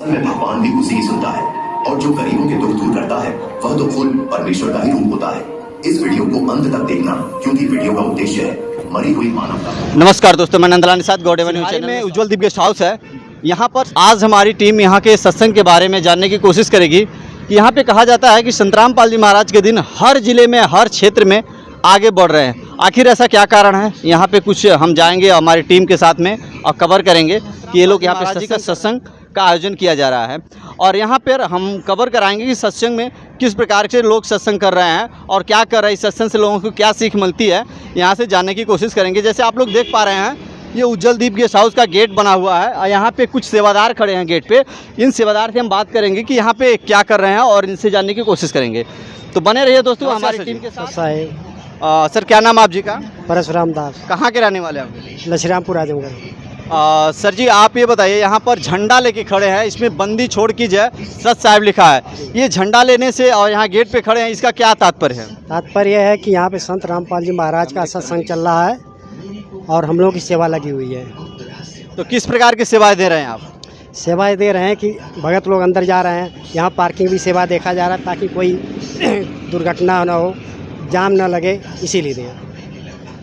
नमस्कार दोस्तों, मैं नंदलाल निषाद गौड़ एवेन्यू चैनल में उज्जवल दीप गेस्ट हाउस है। यहाँ पर आज हमारी टीम यहाँ के सत्संग के बारे में जानने की कोशिश करेगी कि यहाँ पे कहा जाता है कि संतराम पाल जी महाराज के दिन हर जिले में हर क्षेत्र में आगे बढ़ रहे हैं। आखिर ऐसा क्या कारण है? यहाँ पे कुछ हम जाएंगे हमारी टीम के साथ में और कवर करेंगे कि ये लोग यहाँ पे सत्संग का आयोजन किया जा रहा है और यहाँ पर हम कवर कराएंगे कि सत्संग में किस प्रकार से लोग सत्संग कर रहे हैं और क्या कर रहे हैं, इस सत्संग से लोगों को क्या सीख मिलती है, यहाँ से जानने की कोशिश करेंगे। जैसे आप लोग देख पा रहे हैं ये उज्जवल दीप गेस्ट हाउस का गेट बना हुआ है और यहाँ पे कुछ सेवादार खड़े हैं गेट पे। इन सेवादार से हम बात करेंगे कि यहाँ पे क्या कर रहे हैं और इनसे जानने की कोशिश करेंगे। तो बने रहिए दोस्तों हमारी टीम के साथ। सर क्या नाम आप जी का? परशुराम दास। कहाँ के रहने वाले हैं? लछरामपुर आजमगढ़। सर जी आप ये बताइए, यहाँ पर झंडा लेके खड़े हैं, इसमें बंदी छोड़ की जय सत साहिब लिखा है। ये झंडा लेने से और यहाँ गेट पे खड़े हैं, इसका क्या तात्पर्य है? तात्पर्य है कि यहाँ पे संत रामपाल जी महाराज का सत्संग चल रहा है और हम लोग की सेवा लगी हुई है। तो किस प्रकार की सेवाएं दे रहे हैं आप? सेवाएं दे रहे हैं कि भगत लोग अंदर जा रहे हैं, यहाँ पार्किंग भी सेवा देखा जा रहा है ताकि कोई दुर्घटना न हो, जाम न लगे, इसीलिए दें।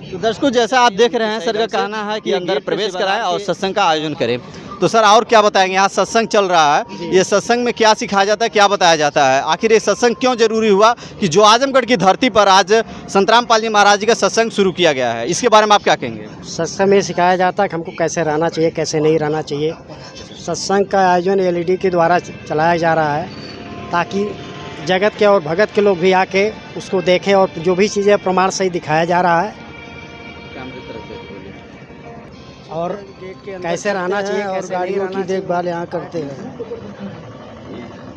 तो दर्शकों जैसा आप देख रहे हैं सर का कहना है कि अंदर प्रवेश कराएं और सत्संग का आयोजन करें। तो सर और क्या बताएंगे? यहाँ सत्संग चल रहा है, ये सत्संग में क्या सिखाया जाता है, क्या बताया जाता है? आखिर ये सत्संग क्यों जरूरी हुआ कि जो आजमगढ़ की धरती पर आज संतराम पाल जी महाराज जी का सत्संग शुरू किया गया है, इसके बारे में आप क्या कहेंगे? सत्संग में सिखाया जाता है कि हमको कैसे रहना चाहिए, कैसे नहीं रहना चाहिए। सत्संग का आयोजन LED के द्वारा चलाया जा रहा है ताकि जगत के और भगत के लोग भी आके उसको देखें और जो भी चीज़ें प्रमाण सही दिखाया जा रहा है और कैसे रहना चाहिए और गाड़ियों की देखभाल यहाँ करते हैं।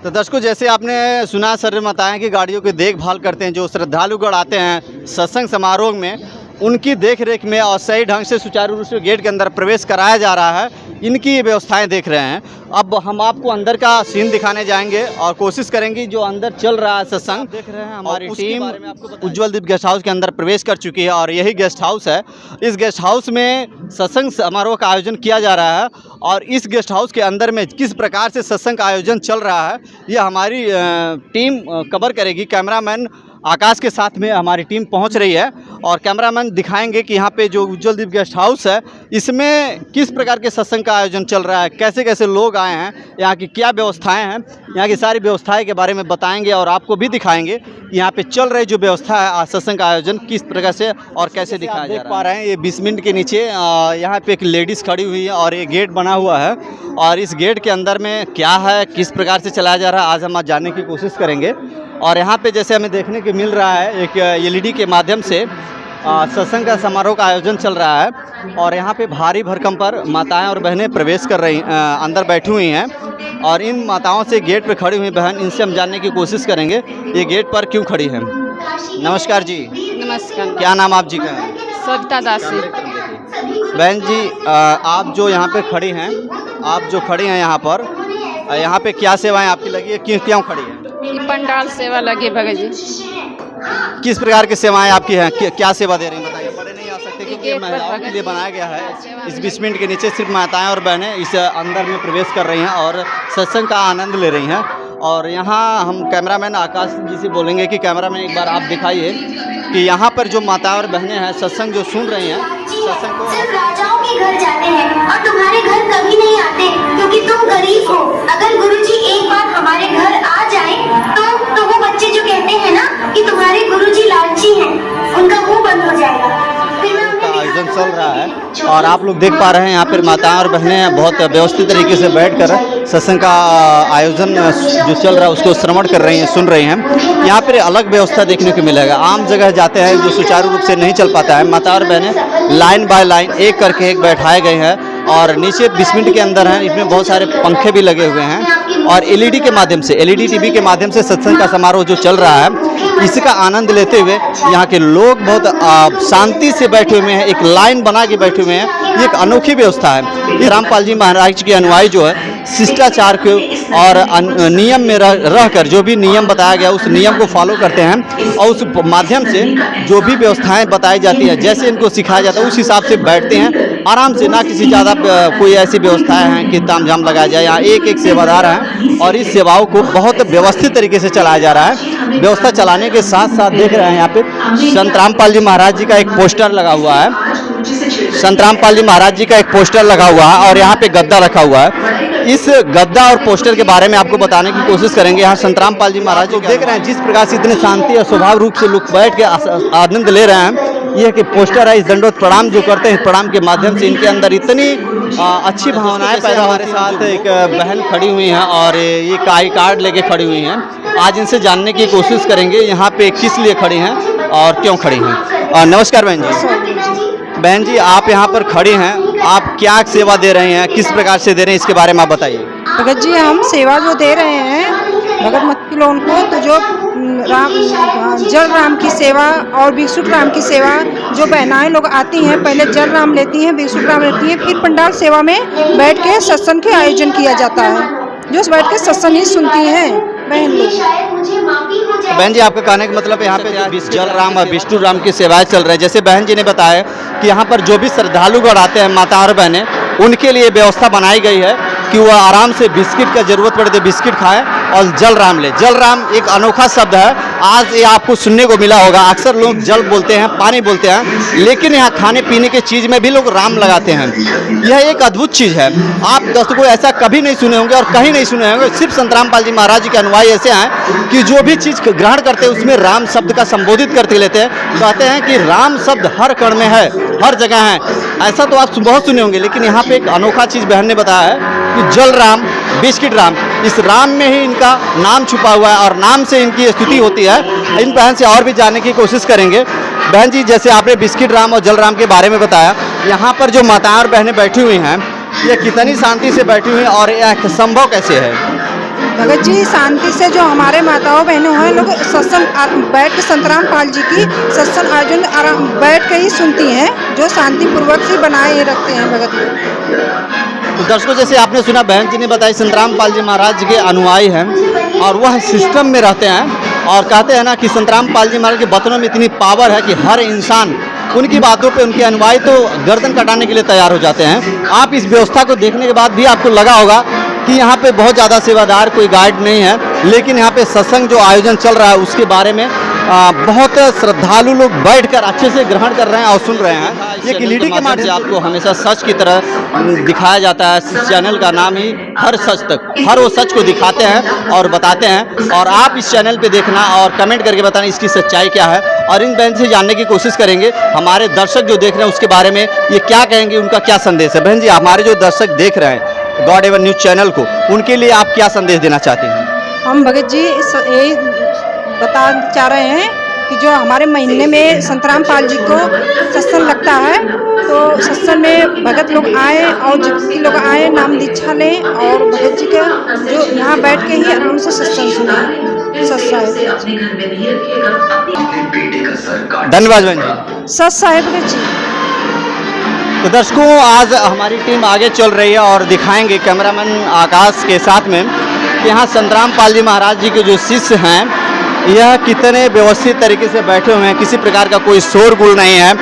तो दर्शकों जैसे आपने सुना सर बताएं कि गाड़ियों की देखभाल करते हैं, जो श्रद्धालुगण आते हैं सत्संग समारोह में उनकी देखरेख में और सही ढंग से सुचारू रूप से गेट के अंदर प्रवेश कराया जा रहा है, इनकी व्यवस्थाएं देख रहे हैं। अब हम आपको अंदर का सीन दिखाने जाएंगे और कोशिश करेंगे जो अंदर चल रहा है सत्संग देख रहे हैं। हमारी टीम उज्जवल दीप गेस्ट हाउस के अंदर प्रवेश कर चुकी है और यही गेस्ट हाउस है। इस गेस्ट हाउस में सत्संग समारोह का आयोजन किया जा रहा है और इस गेस्ट हाउस के अंदर में किस प्रकार से सत्संग का आयोजन चल रहा है यह हमारी टीम कवर करेगी। कैमरामैन आकाश के साथ में हमारी टीम पहुंच रही है और कैमरामैन दिखाएंगे कि यहाँ पे जो उज्जवल दीप गेस्ट हाउस है इसमें किस प्रकार के सत्संग का आयोजन चल रहा है, कैसे कैसे लोग आए हैं, यहाँ की क्या व्यवस्थाएं हैं, यहाँ की सारी व्यवस्थाएं के बारे में बताएंगे और आपको भी दिखाएंगे कि यहाँ पे चल रही जो व्यवस्था है सत्संग का आयोजन किस प्रकार से और कैसे दिखाया जा रहा है। देख पा रहे हैं ये 20 मिनट के नीचे यहाँ पे एक लेडीज़ खड़ी हुई है और ये गेट बना हुआ है और इस गेट के अंदर में क्या है, किस प्रकार से चलाया जा रहा है, आज हम जानने की कोशिश करेंगे। और यहाँ पे जैसे हमें देखने को मिल रहा है एक LED के माध्यम से सत्संग का समारोह का आयोजन चल रहा है और यहाँ पे भारी भरकम पर माताएं और बहनें प्रवेश कर रही अंदर बैठी हुई हैं और इन माताओं से गेट पे खड़ी हुई बहन, इनसे हम जानने की कोशिश करेंगे ये गेट पर क्यों खड़ी हैं। नमस्कार जी। नमस्कार। क्या नाम आप जी का है? सविता दासी। बहन जी आप जो यहाँ पे खड़ी हैं, आप जो खड़ी हैं यहाँ पे क्या सेवाएं आपकी लगी है, क्यों खड़ी हैं? पंडाल सेवा लगी भगत जी। किस प्रकार की सेवाएं आपकी हैं, क्या सेवा दे रही हैं बताइए? बड़े नहीं आ सकते क्योंकि महिलाओं के लिए बनाया गया है। इस 20 मिनट के नीचे सिर्फ माताएं और बहनें इस अंदर में प्रवेश कर रही हैं और सत्संग का आनंद ले रही हैं। और यहाँ हम कैमरामैन आकाश जी से बोलेंगे कि कैमरामैन एक बार आप दिखाइए कि यहाँ पर जो माताएं और बहनें हैं सत्संग जो सुन रही हैं, सत्संग को सिर्फ राजाओं के घर जाते हैं और तुम्हारे घर कभी नहीं आते क्योंकि तुम गरीब हो। अगर गुरुजी एक बार हमारे घर आ जाए तो वो बच्चे जो कहते हैं ना कि तुम्हारे गुरुजी लालची हैं, उनका मुंह बंद हो जाएगा। आयोजन चल रहा है और आप लोग देख पा रहे हैं यहाँ पर माताएं और बहनें बहुत व्यवस्थित तरीके से बैठकर सत्संग का आयोजन जो चल रहा है उसको श्रवण कर रही हैं, सुन रही हैं। यहाँ पर अलग व्यवस्था देखने को मिलेगा। आम जगह जाते हैं जो सुचारू रूप से नहीं चल पाता है, माता और बहनें लाइन बाय लाइन एक करके एक बैठाए गए हैं और नीचे 20 मिनट के अंदर हैं, इसमें बहुत सारे पंखे भी लगे हुए हैं और LED के माध्यम से LED TV के माध्यम से सत्संग का समारोह जो चल रहा है इसका आनंद लेते हुए यहाँ के लोग बहुत शांति से बैठे हुए हैं, एक लाइन बना के बैठे हुए हैं। ये एक अनोखी व्यवस्था है। ये रामपाल जी महाराज के अनुयायी जो है शिष्टाचार के और नियम में रहकर जो भी नियम बताया गया उस नियम को फॉलो करते हैं और उस माध्यम से जो भी व्यवस्थाएं बताई जाती हैं जैसे इनको सिखाया जाता है उस हिसाब से बैठते हैं आराम से, ना किसी ज़्यादा कोई ऐसी व्यवस्थाएं हैं कि तामझाम लगाया जाए। यहाँ एक एक सेवादार हैं और इस सेवाओं को बहुत व्यवस्थित तरीके से चलाया जा रहा है। व्यवस्था चलाने के साथ साथ देख रहे हैं यहाँ पे संत रामपाल जी महाराज जी का एक पोस्टर लगा हुआ है। संत रामपाल जी महाराज जी का एक पोस्टर लगा हुआ है और यहाँ पे गद्दा रखा हुआ है। इस गद्दा और पोस्टर के बारे में आपको बताने की कोशिश करेंगे। यहाँ संत रामपाल जी महाराज जी देख रहे हैं जिस प्रकार से इतने शांति और स्वभाव रूप से लोग बैठ के आनंद ले रहे हैं। यह कि पोस्टर है, इस दंडोत प्रणाम जो करते हैं, प्रणाम के माध्यम से इनके अंदर इतनी अच्छी भावनाएं पैदा। हमारे साथ एक बहन खड़ी हुई हैं और ये आई कार्ड लेके खड़ी हुई हैं। आज इनसे जानने की कोशिश करेंगे यहाँ पे किस लिए खड़ी हैं और क्यों खड़ी हैं। नमस्कार बहन जी। बहन जी, आप यहाँ पर खड़ी हैं, आप क्या सेवा दे रहे हैं, किस प्रकार से दे रहे हैं, इसके बारे में आप बताइए। भगत जी, हम सेवा जो दे रहे हैं भगत मत लोगों को, तो जो जल राम की सेवा और भिक्षुक राम की सेवा, जो बहनाएं लोग आती हैं पहले जल राम लेती हैं, भिक्षुक राम लेती हैं, फिर पंडाल सेवा में बैठ के सत्संग के आयोजन किया जाता है, जो बैठ के सत्संग ही सुनती हैं बहन लोग। बहन जी, आपका कहने का मतलब यहाँ पे जल राम और विष्णु राम की सेवाएं चल रही है। जैसे बहन जी ने बताया कि यहाँ पर जो भी श्रद्धालुगण आते हैं, माता और बहनें, उनके लिए व्यवस्था बनाई गई है कि वह आराम से बिस्किट का जरूरत पड़े तो बिस्किट खाएं और जल राम ले। जल राम एक अनोखा शब्द है, आज ये आपको सुनने को मिला होगा। अक्सर लोग जल बोलते हैं, पानी बोलते हैं, लेकिन यहाँ खाने पीने की चीज़ में भी लोग राम लगाते हैं। यह एक अद्भुत चीज़ है। आप दोस्तों ऐसा कभी नहीं सुने होंगे और कहीं नहीं सुने होंगे। सिर्फ संत रामपाल जी महाराज जी के अनुयायी ऐसे हैं कि जो भी चीज़ ग्रहण करते हैं उसमें राम शब्द का संबोधित करते लेते हैं। कहते हैं कि राम शब्द हर कण में है, हर जगह है। ऐसा तो आप बहुत सुने होंगे, लेकिन यहाँ पे एक अनोखा चीज़ बहन ने बताया है कि जल राम, बिस्किट राम, इस राम में ही इनका नाम छुपा हुआ है और नाम से इनकी स्तुति होती है। इन बहन से और भी जानने की कोशिश करेंगे। बहन जी, जैसे आपने बिस्किट राम और जल राम के बारे में बताया, यहाँ पर जो माताएं और बहनें बैठी हुई हैं, ये कितनी शांति से बैठी हुई हैं और यह संभव कैसे है? भगत जी, शांति से जो हमारे माताओं बहनों हैं, लोग सत्संग बैठ के संत रामपाल जी की सत्संग आयोजन आराम बैठ के ही सुनती हैं, जो शांति पूर्वक से बनाए रखते हैं भगत जी। तो दर्शकों, जैसे आपने सुना, बहन जी ने बताया संत रामपाल जी महाराज के अनुयायी हैं और वह सिस्टम में रहते हैं और कहते हैं ना कि संत रामपाल जी महाराज के बचनों में इतनी पावर है कि हर इंसान उनकी बातों पे, उनके अनुयायी तो गर्दन कटाने के लिए तैयार हो जाते हैं। आप इस व्यवस्था को देखने के बाद भी आपको लगा होगा कि यहाँ पे बहुत ज़्यादा सेवादार, कोई गाइड नहीं है, लेकिन यहाँ पे सत्संग जो आयोजन चल रहा है उसके बारे में बहुत श्रद्धालु लोग बैठकर अच्छे से ग्रहण कर रहे हैं और सुन रहे हैं। ये एलईडी के माध्यम से आपको हमेशा सच की तरह दिखाया जाता है। इस चैनल का नाम ही हर सच तक, हर वो सच को दिखाते हैं और बताते हैं। और आप इस चैनल पे देखना और कमेंट करके बताना इसकी सच्चाई क्या है। और इन बहन से जानने की कोशिश करेंगे, हमारे दर्शक जो देख रहे हैं उसके बारे में ये क्या कहेंगे, उनका क्या संदेश है। बहन जी, हमारे जो दर्शक देख रहे हैं गॉड एवर न्यूज़ चैनल को, उनके लिए आप क्या संदेश देना चाहते हैं? हम भगत जी यही बता चाह रहे हैं कि जो हमारे महीने में संत रामपाल जी को सत्संग लगता है, तो सत्संग में भगत लोग आए और जितने लोग आए नाम दीक्षा लें और भगत जी का जो यहाँ बैठ के ही आराम से सत्संग सुनाएं। धन्यवाद बहन जी। सच साहेब भगत जी। तो दर्शकों, आज हमारी टीम आगे चल रही है और दिखाएंगे कैमरामैन आकाश के साथ में कि यहाँ संत रामपाल जी महाराज जी के जो शिष्य हैं यह कितने व्यवस्थित तरीके से बैठे हुए हैं। किसी प्रकार का कोई शोरगुल नहीं है,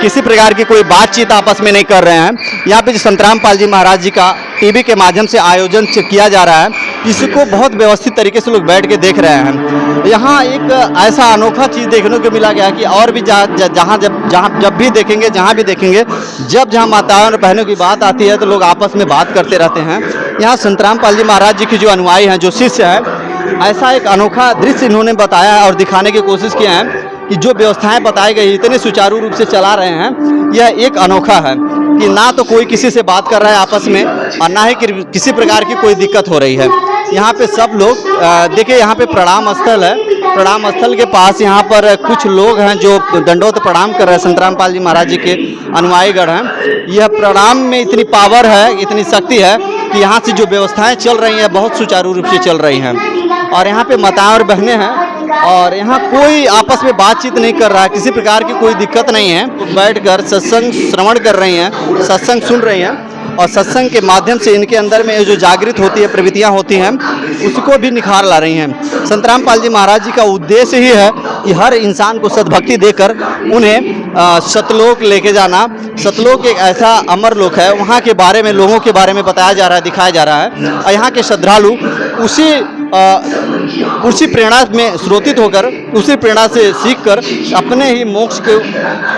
किसी प्रकार की कोई बातचीत आपस में नहीं कर रहे हैं। यहाँ पे जो संत रामपाल जी महाराज जी का टीवी के माध्यम से आयोजन किया जा रहा है, इसको बहुत व्यवस्थित तरीके से लोग बैठ के देख रहे हैं। यहाँ एक ऐसा अनोखा चीज़ देखने को मिला गया कि और भी जब भी देखेंगे, जहाँ भी देखेंगे, जहाँ माताओं और बहनों की बात आती है तो लोग आपस में बात करते रहते हैं। यहाँ संत रामपाल जी महाराज जी के जो अनुयायी हैं, जो शिष्य हैं, ऐसा एक अनोखा दृश्य इन्होंने बताया है और दिखाने की कोशिश किया है कि जो व्यवस्थाएं बताई गई इतने सुचारू रूप से चला रहे हैं। यह एक अनोखा है कि ना तो कोई किसी से बात कर रहा है आपस में और ना ही किसी प्रकार की कोई दिक्कत हो रही है। यहाँ पे सब लोग देखिए, यहाँ पे प्रणाम स्थल है। प्रणाम स्थल के पास यहाँ पर कुछ लोग हैं जो दंडोत प्रणाम कर रहे हैं। संत रामपाल जी महाराज जी के अनुयायीगण हैं। यह प्रणाम में इतनी पावर है, इतनी शक्ति है कि यहाँ से जो व्यवस्थाएं चल रही हैं बहुत सुचारू रूप से चल रही हैं। और यहाँ पे माताएं और बहनें हैं और यहाँ कोई आपस में बातचीत नहीं कर रहा है, किसी प्रकार की कोई दिक्कत नहीं है। बैठकर सत्संग श्रवण कर रही हैं, सत्संग सुन रही हैं और सत्संग के माध्यम से इनके अंदर में जो जागृत होती है, प्रवृत्तियाँ होती हैं, उसको भी निखार ला रही हैं। संत रामपाल जी महाराज जी का उद्देश्य ही है कि हर इंसान को सद्भक्ति देकर उन्हें सतलोक लेके जाना। सतलोक एक ऐसा अमर लोक है, वहाँ के बारे में, लोगों के बारे में बताया जा रहा है, दिखाया जा रहा है। और यहाँ के श्रद्धालु उसी प्रेरणा में स्रोतित होकर, उसी प्रेरणा से सीखकर अपने ही मोक्ष को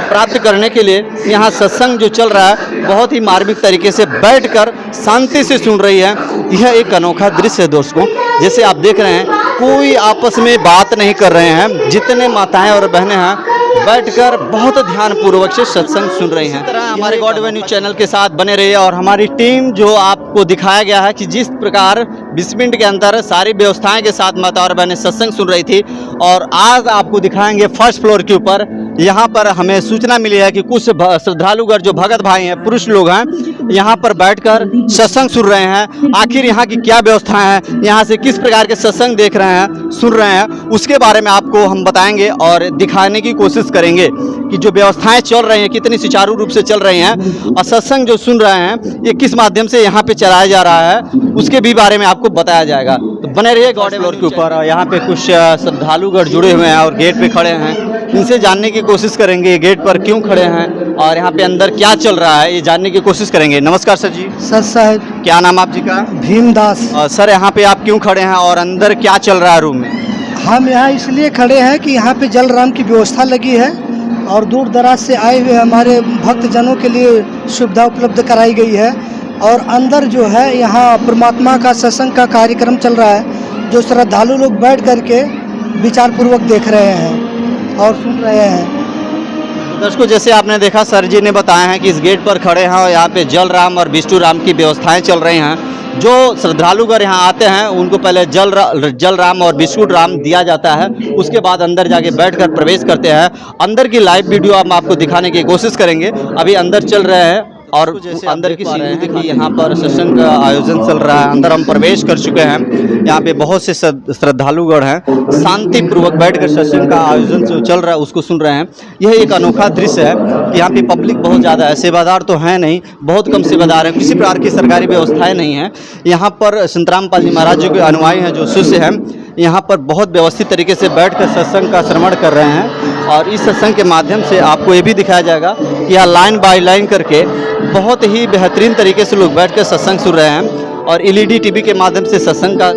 प्राप्त करने के लिए यहाँ सत्संग जो चल रहा है बहुत ही मार्मिक तरीके से बैठकर शांति से सुन रही है। यह एक अनोखा दृश्य है दोस्तों। जैसे आप देख रहे हैं, कोई आपस में बात नहीं कर रहे हैं, जितने माताएं और बहनें हैं बैठकर बहुत ध्यान पूर्वक से सत्संग सुन रही हैं। इस तरह हमारे गॉड वे न्यूज़ चैनल के साथ बने रहिए। और हमारी टीम जो आपको दिखाया गया है कि जिस प्रकार 20 मिनट के अंदर सारी व्यवस्थाएं के साथ माता और बहनें सत्संग सुन रही थी, और आज आपको दिखाएंगे फर्स्ट फ्लोर के ऊपर। यहाँ पर हमें सूचना मिली है कि कुछ श्रद्धालुगण जो भगत भाई हैं, पुरुष लोग हैं, यहाँ पर बैठकर सत्संग सुन रहे हैं। आखिर यहाँ की क्या व्यवस्थाएं हैं, यहाँ से किस प्रकार के सत्संग देख रहे हैं, सुन रहे हैं, उसके बारे में आपको हम बताएंगे और दिखाने की कोशिश करेंगे कि जो व्यवस्थाएं चल रही हैं कितनी सुचारू रूप से चल रही हैं, और सत्संग जो सुन रहे हैं ये किस माध्यम से यहाँ पे चलाया जा रहा है, उसके भी बारे में आपको बताया जाएगा। तो बने रहिए गॉड फ्लोर के ऊपर। यहाँ पे कुछ श्रद्धालुगण जुड़े हुए हैं और गेट पे खड़े हैं। इनसे जानने की कोशिश करेंगे गेट पर क्यों खड़े हैं और यहाँ पे अंदर क्या चल रहा है, ये जानने की कोशिश करेंगे। नमस्कार सर जी। सर साहब, क्या नाम आप जी का? भीमदास। सर यहाँ पे आप क्यों खड़े हैं और अंदर क्या चल रहा है रूम में? हम यहाँ इसलिए खड़े हैं कि यहाँ पे जलराम की व्यवस्था लगी है और दूर दराज से आए हुए हमारे भक्तजनों के लिए सुविधा उपलब्ध कराई गई है। और अंदर जो है यहाँ परमात्मा का सत्संग का कार्यक्रम चल रहा है, जो श्रद्धालु लोग बैठ करके विचारपूर्वक देख रहे हैं और सुन रहे हैं। दर्शकों, जैसे आपने देखा सर जी ने बताया है कि इस गेट पर खड़े हैं और यहाँ पे जल राम और विष्णु राम की व्यवस्थाएं चल रही हैं। जो श्रद्धालुगण यहाँ आते हैं उनको पहले जल राम और बिस्कुट राम दिया जाता है, उसके बाद अंदर जाके बैठकर प्रवेश करते हैं। अंदर की लाइव वीडियो हम आपको दिखाने की कोशिश करेंगे। अभी अंदर चल रहे हैं और अंदर की सीढ़ी देखिए, यहाँ पर सत्संग का आयोजन चल रहा है। अंदर हम प्रवेश कर चुके हैं। यहाँ पे बहुत से श्रद्धालुगण हैं, शांतिपूर्वक बैठकर सत्संग का आयोजन जो चल रहा है उसको सुन रहे हैं। यह एक अनोखा दृश्य है कि यहाँ पे पब्लिक बहुत ज़्यादा है, सेवादार तो हैं नहीं, बहुत कम सेवादार हैं, किसी प्रकार की सरकारी व्यवस्थाएँ नहीं हैं। यहाँ पर संतराम पाल जी महाराज जी के अनुयायी हैं, जो शिष्य हैं, यहाँ पर बहुत व्यवस्थित तरीके से बैठकर सत्संग का श्रवण कर रहे हैं। और इस सत्संग के माध्यम से आपको ये भी दिखाया जाएगा कि यहाँ लाइन बाय लाइन करके बहुत ही बेहतरीन तरीके से लोग बैठकर सत्संग सुन रहे हैं। और एलईडी टीवी के माध्यम से सत्संग का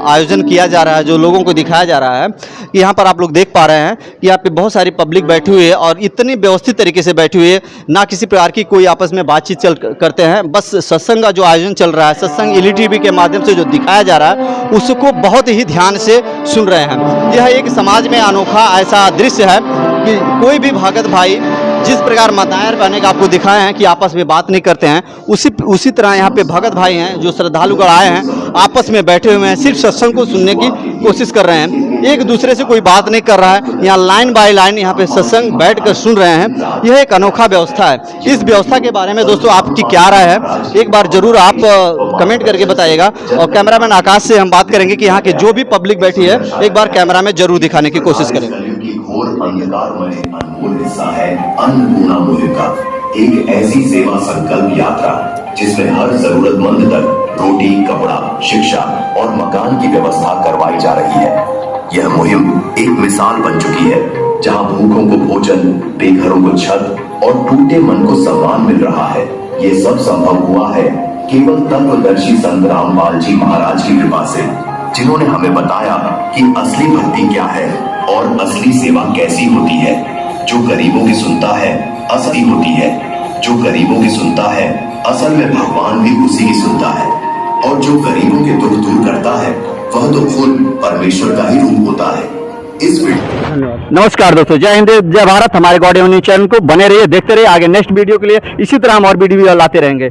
आयोजन किया जा रहा है, जो लोगों को दिखाया जा रहा है। कि यहाँ पर आप लोग देख पा रहे हैं कि यहाँ पे बहुत सारी पब्लिक बैठी हुई है और इतनी व्यवस्थित तरीके से बैठी हुई है, ना किसी प्रकार की कोई आपस में बातचीत करते हैं। बस सत्संग का जो आयोजन चल रहा है, सत्संग एलईडी टीवी के माध्यम से जो दिखाया जा रहा है उसको बहुत ही ध्यान से सुन रहे हैं। यह एक समाज में अनोखा ऐसा दृश्य है कि कोई भी भगत भाई जिस प्रकार माताएं बहने का आपको दिखाए हैं कि आपस में बात नहीं करते हैं, उसी तरह यहाँ पे भगत भाई हैं जो श्रद्धालुगण आए हैं, आपस में बैठे हुए हैं, सिर्फ सत्संग को सुनने की कोशिश कर रहे हैं। एक दूसरे से कोई बात नहीं कर रहा है, यहाँ लाइन बाय लाइन यहाँ पे सत्संग बैठकर सुन रहे हैं। यह एक अनोखा व्यवस्था है। इस व्यवस्था के बारे में दोस्तों आपकी क्या राय है, एक बार जरूर आप कमेंट करके बताइएगा। और कैमरामैन आकाश से हम बात करेंगे कि यहाँ के जो भी पब्लिक बैठी है एक बार कैमरा में जरूर दिखाने की कोशिश करेंगे। अनमोल हिस्सा है अन्नपूर्णा मुहिम का, एक ऐसी सेवा संकल्प यात्रा जिसमें हर जरूरतमंद तक रोटी, कपड़ा, शिक्षा और मकान की व्यवस्था करवाई जा रही है। यह मुहिम एक मिसाल बन चुकी है, जहां भूखों को भोजन, बेघरों को छत और टूटे मन को सम्मान मिल रहा है। ये सब संभव हुआ है केवल तत्वदर्शी संत रामपाल जी महाराज की कृपा से, जिन्होंने हमें बताया कि असली भक्ति क्या है और असली सेवा कैसी होती है। जो गरीबों की सुनता है असली होती है, जो गरीबों की सुनता है असल में भगवान भी उसी की सुनता है, और जो गरीबों के दुख दूर करता है वह तो खुद परमेश्वर का ही रूप होता है। इस नमस्कार दोस्तों, जय हिंद, जय भारत। हमारे गॉड न्यूज़ चैनल को बने रहिए, देखते रहिए। आगे नेक्स्ट वीडियो के लिए इसी तरह हम और वीडियो लाते रहेंगे।